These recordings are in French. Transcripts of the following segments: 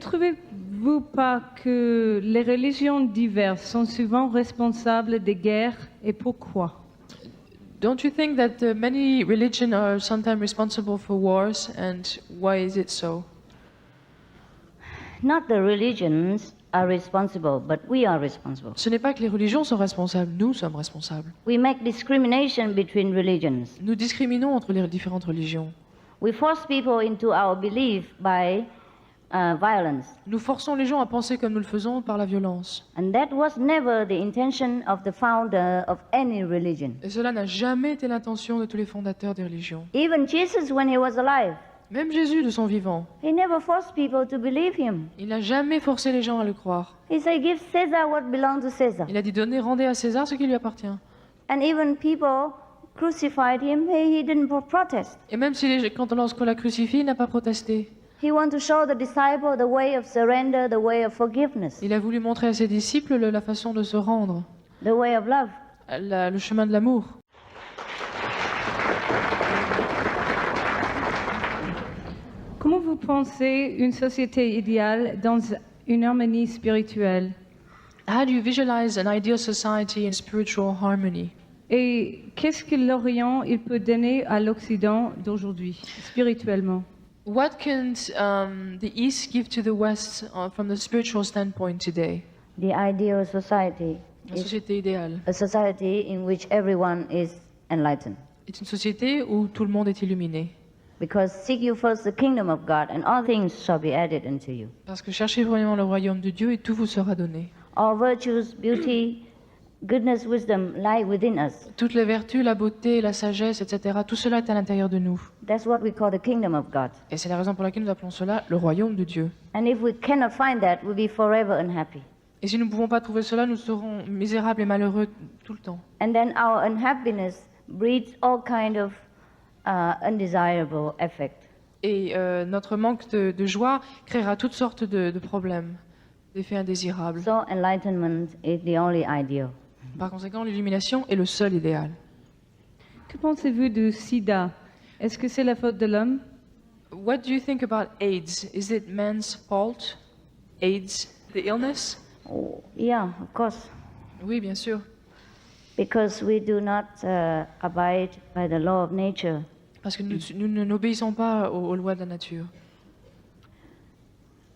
trouvez-vous pas que les religions diverses sont souvent responsables des guerres et pourquoi? Don't you think that many religions are sometimes responsible for wars, and why is it so? Not the religions are responsible, but we are responsible. Ce n'est pas que les religions sont responsables, nous sommes responsables. We make discrimination between religions. Nous discriminons entre les différentes religions. We force people into our belief by violence. Nous forçons les gens à penser comme nous le faisons par la violence. And that was never the intention of the founder of any religion. Et cela n'a jamais été l'intention de tous les fondateurs des religions. Even Jesus, when he was alive, Même Jésus, de son vivant, he never forced people to believe him. il n'a jamais forcé les gens à le croire. He said, give Caesar what belongs to Caesar. Il a dit donnez, rendez à César ce qui lui appartient. And even people crucified him, he didn't protest. Et même si lorsqu'on l'a crucifié, il n'a pas protesté. He wanted to show the disciple the way of surrender, the way of forgiveness, Il a voulu montrer à ses disciples la façon de se rendre, the way of love. le chemin de l'amour. Comment vous pensez une société idéale dans une harmonie spirituelle? How do you visualize an ideal society in spiritual harmony? Et qu'est-ce que l'Orient il peut donner à l'Occident d'aujourd'hui, spirituellement? What can the East give to the West from the spiritual standpoint today? The ideal society La is société idéale a society in which everyone is enlightened. est une société où tout le monde est illuminé. Because seek you first the kingdom of God, and all things shall be added unto you. Parce que cherchez vraiment le royaume de Dieu et tout vous sera donné. All virtues, beauty, goodness, wisdom lie within us. Toutes les vertus, la beauté, la sagesse, etc., tout cela est à l'intérieur de nous. That's what we call the kingdom of God. Et c'est la raison pour laquelle nous appelons cela le royaume de Dieu. And if we cannot find that, we'll be forever unhappy. Et si nous ne pouvons pas trouver cela, nous serons misérables et malheureux tout le temps. And then our unhappiness breeds all kind of undesirable effect. Et notre manque de joie créera toutes sortes de problèmes, d'effets indésirables. So enlightenment is the only ideal. Par conséquent, l'illumination est le seul idéal. Que pensez-vous du sida? Est-ce que c'est la faute de l'homme? What do you think about AIDS? Is it man's fault? AIDS, the illness? Oh, yeah, of course. Oui, bien sûr. Because we do not abide by the law of nature. Parce que nous n'obéissons pas aux lois de la nature.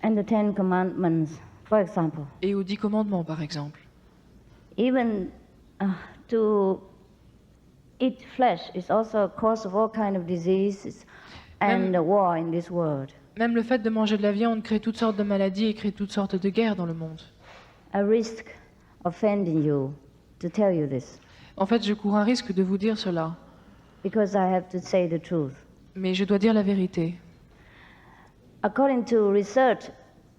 And the Ten Commandments, for example. Et aux 10 commandements, par exemple. Even to eat flesh is also a cause of all kind of diseases and war in this world. Même le fait de manger de la viande crée toutes sortes de maladies et crée toutes sortes de guerres dans le monde. I risk offending you to tell you this. En fait, je cours un risque de vous dire cela, Because I have to say the truth. mais je dois dire la vérité. According to research,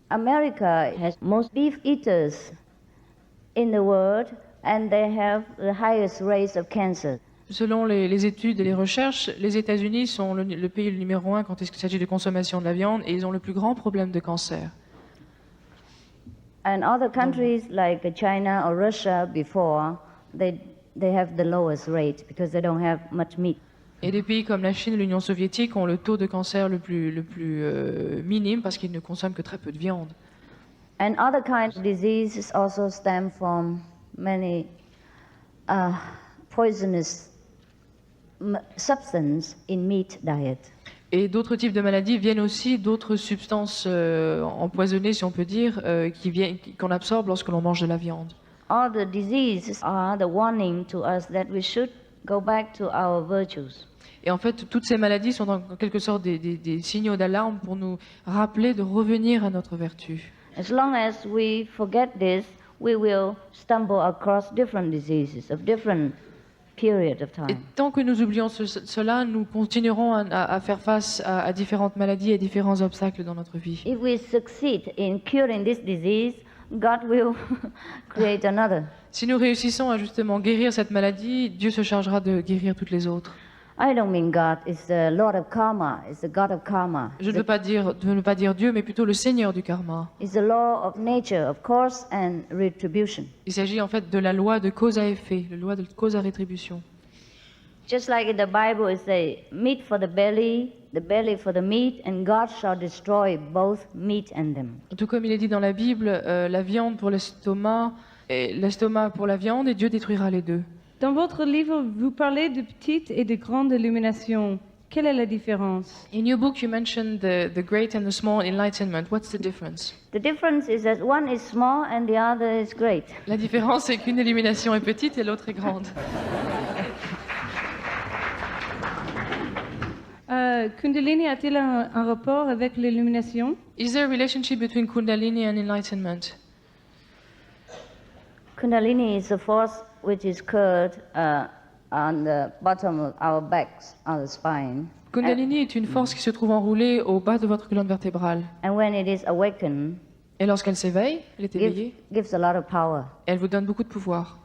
America has most beef eaters in the world, and they have the highest rates of cancer. Selon les études et les recherches, les États-Unis sont le pays numéro 1 quand il s'agit de consommation de la viande et ils ont le plus grand problème de cancer. And other countries like China or Russia before, they have the lowest rate because they don't have much meat. Et des pays comme la Chine et l'Union soviétique ont le taux de cancer le plus minime parce qu'ils ne consomment que très peu de viande. And other kinds of diseases also stem from many poisonous substances in meat diet. Et d'autres types de maladies viennent aussi d'autres substances empoisonnées, si on peut dire, qu'on absorbe lorsque l'on mange de la viande. All the diseases are the warning to us that we should go back to our virtues. Et en fait, toutes ces maladies sont en quelque sorte des signaux d'alarme pour nous rappeler de revenir à notre vertu. As long as we forget this, we will stumble across different diseases of different period of Et time. tant que nous oublions cela, nous continuerons à faire face à différentes maladies et différents obstacles dans notre vie. If we succeed in curing this disease, God will create another. Si nous réussissons à justement guérir cette maladie, Dieu se chargera de guérir toutes les autres. I don't mean God is the Lord of karma, is the God of karma. Je ne veux pas dire Dieu, mais plutôt le Seigneur du karma. It's the law of nature, of course, and retribution. Il s'agit en fait de la loi de cause à effet, la loi de cause à rétribution. Just like in the Bible, it says, meat for the belly for the meat, and God shall destroy both meat and them. Tout comme il est dit dans la Bible, la viande pour l'estomac, et l'estomac pour la viande, et Dieu détruira les deux. Dans votre livre, vous parlez de petite et de grande illumination. Quelle est la différence? In your book, you mentioned the great and the small enlightenment. What's the difference? The difference is that one is small and the other is great. La différence, c'est qu'une illumination est petite et l'autre est grande. Kundalini a-t-il un rapport avec l'illumination? Is there a relationship between Kundalini and enlightenment? Kundalini is a force which is curled on the bottom of our backs, on the spine. Kundalini est une force qui se trouve enroulée au bas de votre colonne vertébrale. And when it is awakened, Et lorsqu'elle s'éveille, elle est éveillée, gives a lot of power. elle vous donne beaucoup de pouvoir.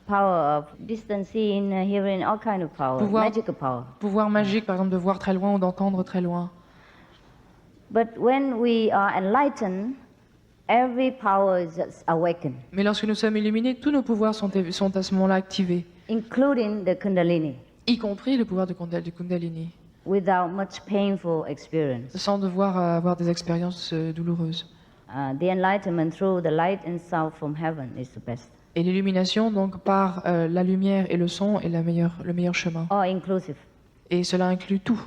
Power of distance seeing, hearing, all kind of power, Pouvoir- magical power. Pouvoir magique, par exemple, de voir très loin ou d'entendre très loin. But when we are enlightened, every power is awakened, Mais lorsque nous sommes illuminés, tous nos pouvoirs sont à ce moment-là activés, including the Kundalini, y compris le pouvoir du Kundalini, without much painful experience. sans devoir avoir des expériences douloureuses. The enlightenment through the light and sound from heaven is the best, Et l'illumination, donc, par la lumière et le son, est le meilleur chemin. all inclusive. Et cela inclut tout.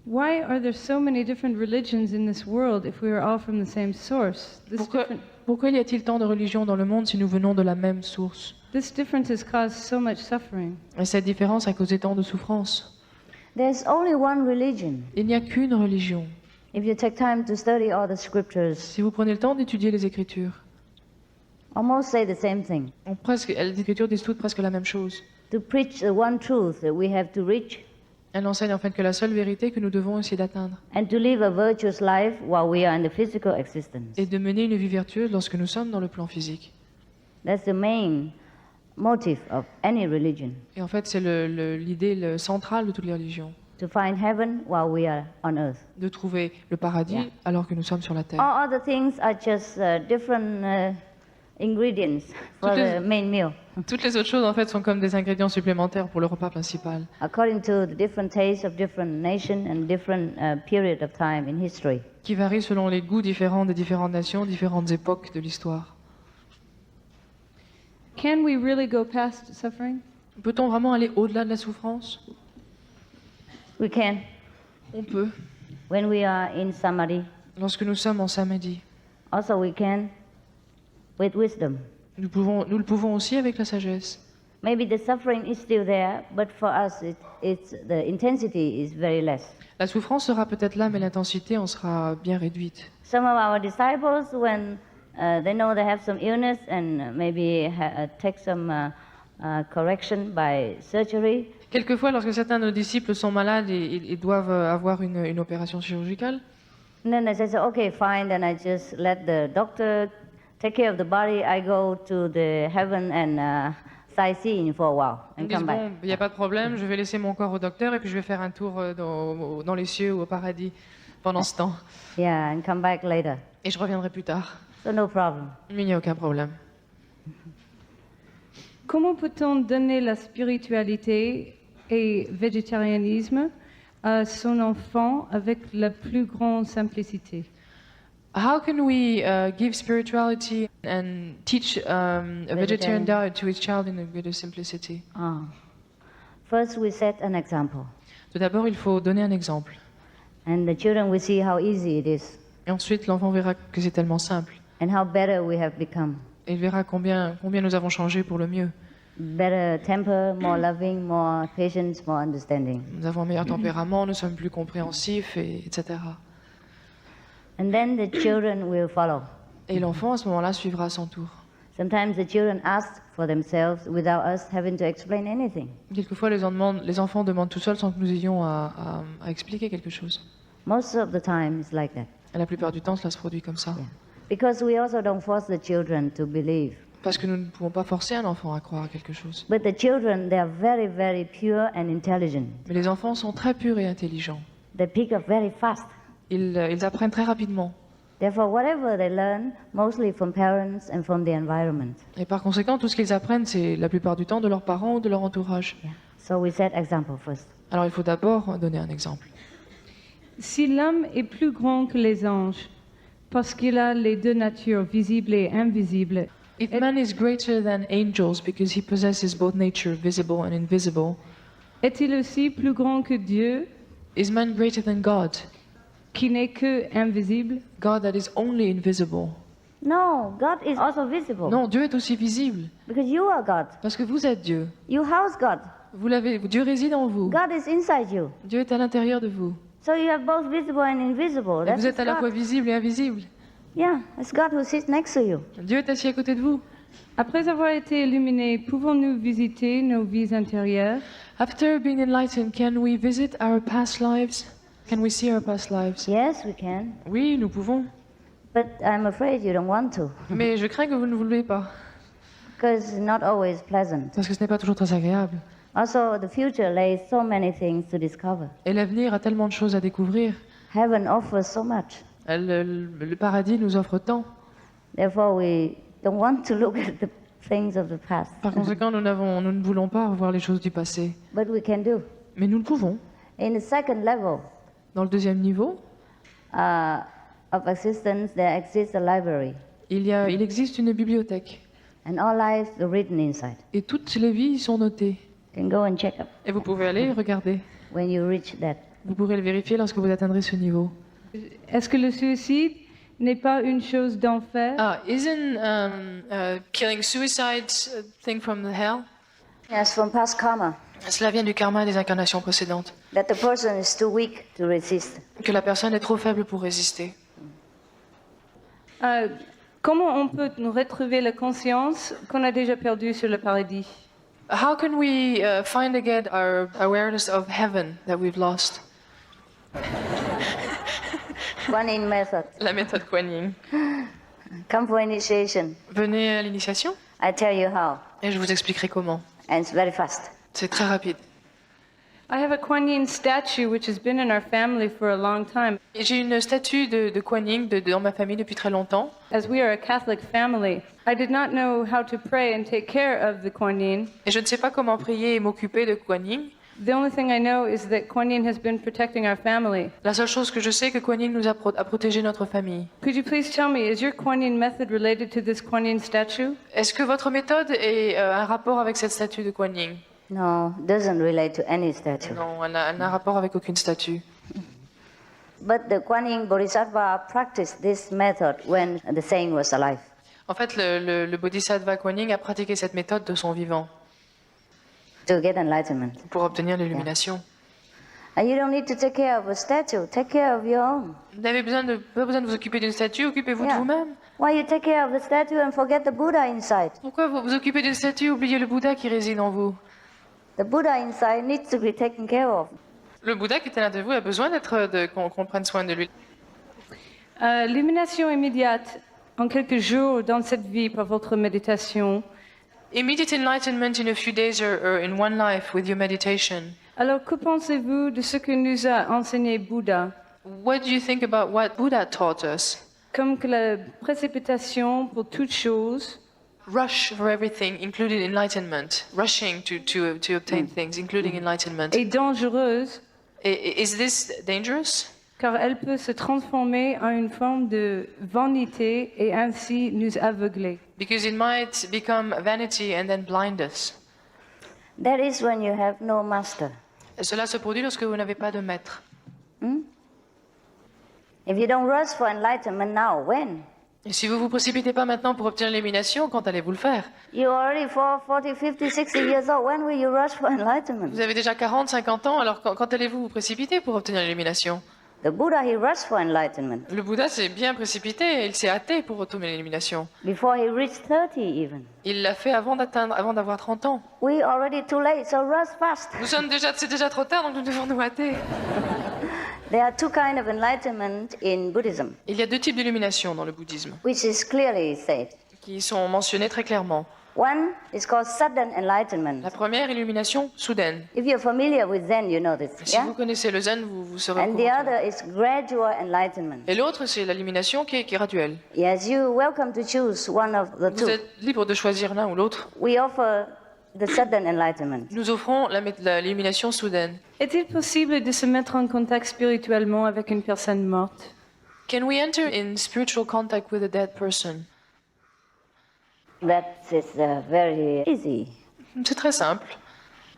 Why are there so many different religions in this world if we are all from the same source? Pourquoi y a-t-il tant de religions dans le monde si nous venons de la même source? This difference has caused so much suffering. Et cette différence a causé tant de souffrance. There's only one religion. Il n'y a qu'une religion. If you take time to study all the scriptures, Si vous prenez le temps d'étudier les Écritures, almost say the same thing. les Écritures disent toutes presque la même chose. To preach the one truth that we have to reach, Elles enseignent en fait que la seule vérité que nous devons essayer d'atteindre and to live a virtuous life while we are in the physical existence. est de mener une vie vertueuse lorsque nous sommes dans le plan physique. That's the main motive of any religion, Et en fait, c'est l'idée centrale de toutes les religions, to find heaven while we are on earth. de trouver le paradis Yeah. alors que nous sommes sur la terre. All other things are just different ingredients for Toutes les- the main meal, Toutes les autres choses, en fait, sont comme des ingrédients supplémentaires pour le repas principal, according to the different tastes of different nations and different period of time in history. qui varient selon les goûts différents des différentes nations, différentes époques de l'histoire. Can we really go past suffering? Peut-on vraiment aller au-delà de la souffrance? We can, On peut. when we are in samadhi. Lorsque nous sommes en samadhi, Also, we can with wisdom. nous le pouvons aussi avec la sagesse. Maybe the suffering is still there, but for us, the intensity is very less. La souffrance sera peut-être là, mais l'intensité en sera bien réduite. Some of our disciples, when they know they have some illness and maybe take some correction by surgery, Quelquefois, lorsque certains de nos disciples sont malades et doivent avoir une opération chirurgicale, and then they say, okay, fine, then I just let the doctor take care of the body. I go to the heaven and sightseeing for a while ils and disent, come back. bon, il n'y a pas de problème, je vais laisser mon corps au docteur et puis je vais faire un tour dans les cieux ou au paradis pendant ce temps. Yeah, and come back later. Et je reviendrai plus tard. So no problem. Mais il n'y a aucun problème. Comment peut-on donner la spiritualité et végétarianisme à son enfant avec la plus grande simplicité? How can we give spirituality and teach a vegetarian diet to his child in a greater simplicity? First, we set an example, Tout d'abord, il faut donner un exemple. and the children will see how easy it is Et ensuite, l'enfant verra que c'est tellement simple. and how better we have become. Et il verra combien nous avons changé pour le mieux. Better temper, more loving, more patience, more understanding. Nous avons un meilleur tempérament, nous sommes plus compréhensifs, etc. And then the children will follow. Et l'enfant, à ce moment-là, suivra à son tour. Sometimes the children ask for themselves without us having to explain anything. Quelquefois, les enfants demandent tout seuls sans que nous ayons à expliquer quelque chose. Most of the time, it's like that. Et la plupart du temps, cela se produit comme ça. Yeah. Because we also don't force the children to believe. Parce que nous ne pouvons pas forcer un enfant à croire à quelque chose. But the children, they are very, very pure and intelligent. Mais les enfants sont très purs et intelligents. They pick up very fast. Ils apprennent très rapidement. Therefore, whatever they learn, mostly from parents and from the environment. Et par conséquent, tout ce qu'ils apprennent, c'est la plupart du temps de leurs parents ou de leur entourage. Yeah. So we set example first. Alors il faut d'abord donner un exemple. Si l'homme est plus grand que les anges, parce qu'il a les deux natures, visibles et invisibles, If man is greater than angels because he possesses both nature, visible and invisible, est-il aussi plus grand que Dieu, is man greater than God? qui n'est que invisible? God that is only invisible. No, God is also visible. Non, Dieu est aussi visible, Because you are God. parce que vous êtes Dieu. You house God. Dieu réside en vous. God is inside you. Dieu est à l'intérieur de vous. So you have both visible and invisible. Et That's vous êtes à la God. fois visible et invisible. Yeah, it's God who sits next to you. Dieu est assis à côté de vous. Après avoir été illuminés, pouvons-nous visiter nos vies intérieures? After being enlightened, can we visit our past lives? Can we see our past lives? Yes, we can. Oui, nous pouvons. But I'm afraid you don't want to. Mais je crains que vous ne voulez pas, Because it's not always pleasant. parce que ce n'est pas toujours très agréable. Also, the future lays so many things to discover. Et l'avenir a tellement de choses à découvrir. Heaven offers so much. Le paradis nous offre tant. Therefore, we don't want to look at the things of the past. Par conséquent, nous ne voulons pas revoir les choses du passé. But we can do. Mais nous le pouvons. In the second level Dans le deuxième niveau, of existence, there exists a library. il existe une bibliothèque. And all lives are written inside. Et toutes les vies y sont notées. You can go and check up Et vous pouvez aller regarder. when you reach that. Vous pourrez le vérifier lorsque vous atteindrez ce niveau. Est-ce que le suicide n'est pas une chose d'enfer? Isn't killing suicide a thing from the hell? Yes, from past karma, Cela vient du karma des incarnations précédentes. that the person is too weak to resist. Que la personne est trop faible pour résister. Comment on peut nous retrouver la conscience qu'on a déjà perdue sur le paradis? How can we find again our awareness of heaven that we've lost? One in method. La méthode Kuan Yin. Come for initiation. Venez à l'initiation I tell you how. et je vous expliquerai comment. And it's very fast. C'est très rapide. I have a Kuan Yin statue which has been in our family for a long time. Et j'ai une statue de Kuan Yin dans ma famille depuis très longtemps. As we are a Catholic family, I did not know how to pray and take care of the Kuan Yin. Et je ne sais pas comment prier et m'occuper de Kuan Yin. The only thing I know is that Kuan Yin has been protecting our family. La seule chose que je sais, que Kuan Yin nous a protégé notre famille. Could you please tell me, is your Kuan Yin method related to this Kuan Yin statue? Est-ce que votre méthode est un rapport avec cette statue de Kuan Yin? No, doesn't relate to any statue. Non, elle n'a rapport avec aucune statue. But the Kuan Yin Bodhisattva practiced this method when the saint was alive. En fait, le Bodhisattva Kuan Yin a pratiqué cette méthode de son vivant To get enlightenment. pour obtenir l'illumination. And you don't need to take care of a statue. Take care of your own. Vous n'avez pas besoin de vous occuper d'une statue, occupez-vous de Yeah. vous-même. Why you take care of the statue and forget the Buddha inside? Pourquoi vous vous occupez d'une statue, oubliez le Bouddha qui réside en vous? The Buddha inside needs to be taken care of. Le Bouddha qui est à l'intérieur de vous a besoin qu'on prenne soin de lui. L'illumination immédiate en quelques jours dans cette vie par votre méditation. Immediate enlightenment in a few days or in one life with your meditation. Alors, que pensez-vous de ce que nous a enseigné Bouddha? What do you think about what Buddha taught us? Comme que la précipitation pour toute chose Rush for everything, including enlightenment. Rushing to obtain things, including enlightenment. est dangereuse Is this dangerous? car elle peut se transformer en une forme de vanité et ainsi nous aveugler. Because it might become vanity and then blind us. That is when you have no master. Et cela se produit lorsque vous n'avez pas de maître. If you don't rush for enlightenment now, when? Et si vous vous précipitez pas maintenant pour obtenir l'élimination, quand allez-vous le faire? You're already 40, 50, 60 years old. When will you rush for enlightenment? Vous avez déjà 40, 50 ans, alors quand allez-vous vous précipiter pour obtenir l'élimination? The Buddha, he rushed for enlightenment Le Bouddha s'est bien précipité, il s'est hâté pour obtenir l'élimination. before he reached 30 even. Il l'a fait avant d'avoir 30 ans. We already too late, so rush fast. C'est déjà trop tard, donc nous devons nous hâter. There are two kinds of enlightenment in Buddhism, Il y a deux types d'illumination dans le bouddhisme, which is clearly said. qui sont mentionnés très clairement. One is called sudden enlightenment. La première, illumination soudaine. If you're familiar with Zen, you know this. Si Yeah? vous connaissez le zen, vous serez au And the courant. other is gradual enlightenment. Et l'autre, c'est l'illumination qui est graduelle. Yes, you're welcome to choose one of the Vous two. êtes libre de choisir l'un ou l'autre. We offer the sudden enlightenment. Nous offrons l'illumination soudaine. Est-il possible de se mettre en contact spirituellement avec une personne morte? Can we enter in spiritual contact with a dead person? That is very easy. C'est très simple.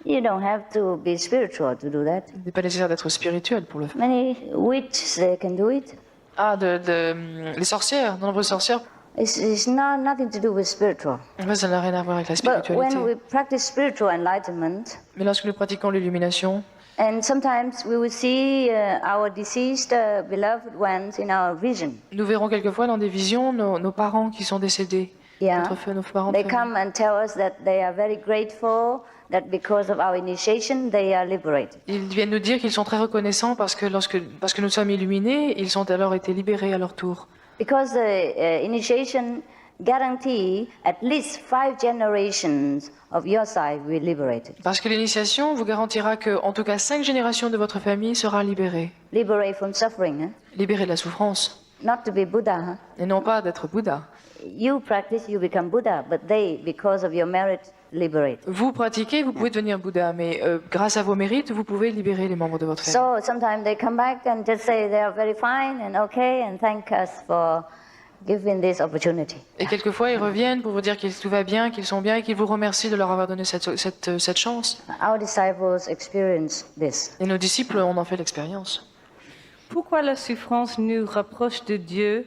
You don't have to be spiritual to do that. Il n'est pas nécessaire d'être spirituel pour le faire. Many witches they can do it. Ah, les sorcières, de nombreuses sorcières. It's nothing to do with spiritual. En fait, ça n'a rien à voir avec la But spiritualité. when we practice spiritual enlightenment, Mais lorsque nous pratiquons l'illumination, and sometimes we will see our deceased beloved ones in our vision. nous verrons quelquefois dans des visions nos parents qui sont décédés. Yeah. Nos parents de They famille. come and tell us that they are very grateful that because of our initiation they are liberated. Ils viennent nous dire qu'ils sont très reconnaissants parce que parce que nous sommes illuminés, ils ont alors été libérés à leur tour. Because the initiation guarantee at least 5 generations of your side will be liberated. Parce que l'initiation vous garantira que, en tout cas, 5 générations de votre famille sera libérée. Liberate from suffering, huh? Libérée de la souffrance. Not to be Buddha. Huh? Et non pas d'être Bouddha. You practice, you become Buddha, but they, because of your merit, liberate. Vous pratiquez, vous pouvez devenir Bouddha, mais grâce à vos mérites, vous pouvez libérer les membres de votre famille. So sometimes they come back and just say they are very fine and okay and thank us for giving this opportunity. Et quelquefois, ils reviennent pour vous dire que tout va bien, qu'ils sont bien et qu'ils vous remercient de leur avoir donné cette chance. Our disciples experience this. Et nos disciples, on en fait l'expérience. Pourquoi la souffrance nous rapproche de Dieu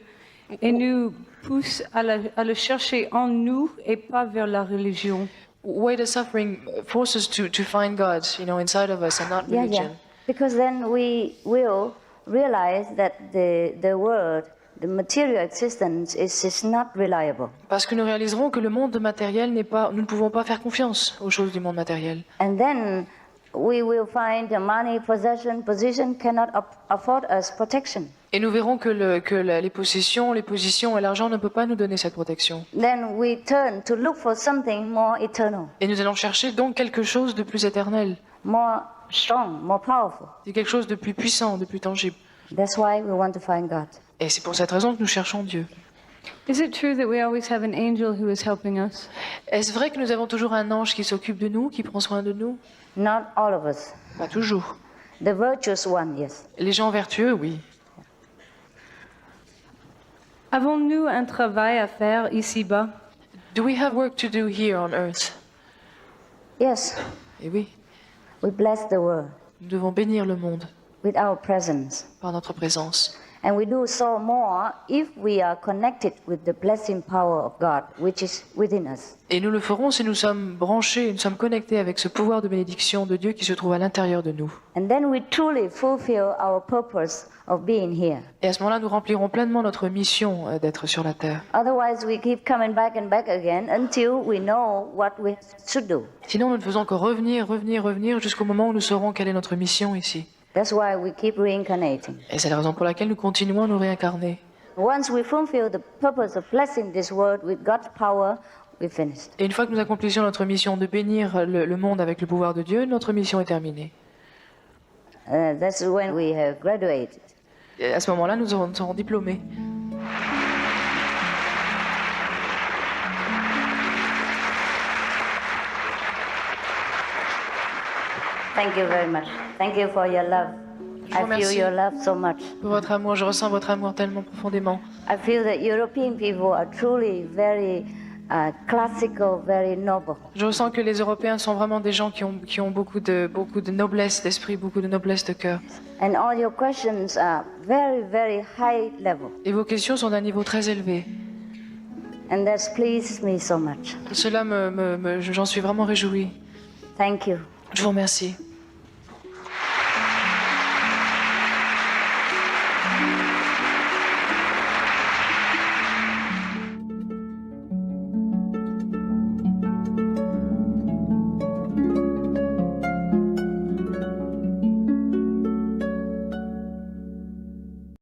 et nous pousse à le chercher en nous et pas vers la religion? Why the suffering forces us to find God, inside of us and not religion? Because then we will realize that the world, the material existence is not reliable. Parce que nous réaliserons que le monde matériel nous ne pouvons pas faire confiance aux choses du monde matériel. And then we will find the money, possession, position cannot afford us protection. Et nous verrons que les possessions, les positions et l'argent ne peuvent pas nous donner cette protection. Then we turn to look for something more eternal, Et nous allons chercher donc quelque chose de plus éternel, more strong, more powerful. de quelque chose de plus puissant, de plus tangible. That's why we want to find God. Et c'est pour cette raison que nous cherchons Dieu. Is it true that we always have an angel who is helping us? Est-ce vrai que nous avons toujours un ange qui s'occupe de nous, qui prend soin de nous? Not all of us. Pas toujours. The virtuous one, yes. Les gens vertueux, oui. Avons-nous un travail à faire ici-bas? Do we have work to do here on earth? Yes, Et oui, we bless the world nous devons bénir le monde with our presence. par notre présence. And we do so more if we are connected with the blessing power of God, which is within us. Et nous le ferons si nous sommes branchés, nous sommes connectés avec ce pouvoir de bénédiction de Dieu qui se trouve à l'intérieur de nous. And then we truly fulfill our purpose of being here. Et à ce moment-là, nous remplirons pleinement notre mission d'être sur la terre. Otherwise, we keep coming back and back again until we know what we should do. Sinon, nous ne faisons que revenir jusqu'au moment où nous saurons quelle est notre mission ici. That's why we keep reincarnating. Et c'est la raison pour laquelle nous continuons à nous réincarner. Once we fulfill the purpose of blessing this world with God's power, we finished. Et une fois que nous accomplissions notre mission de bénir le monde avec le pouvoir de Dieu, notre mission est terminée. That's when we have graduated. Et à ce moment-là, nous serons diplômés. Thank you very much. Thank you for your love. Je vous I feel remercie. your love so much. Pour votre amour, je ressens votre amour tellement profondément. I feel that European people are truly very classical, very noble. Je ressens que les Européens sont vraiment des gens qui ont beaucoup de noblesse d'esprit, beaucoup de noblesse de cœur. And all your questions are very, very high level. Et vos questions sont d'un niveau très élevé. And that's pleased me so much. Cela j'en suis vraiment réjouie. Thank you. Je vous remercie.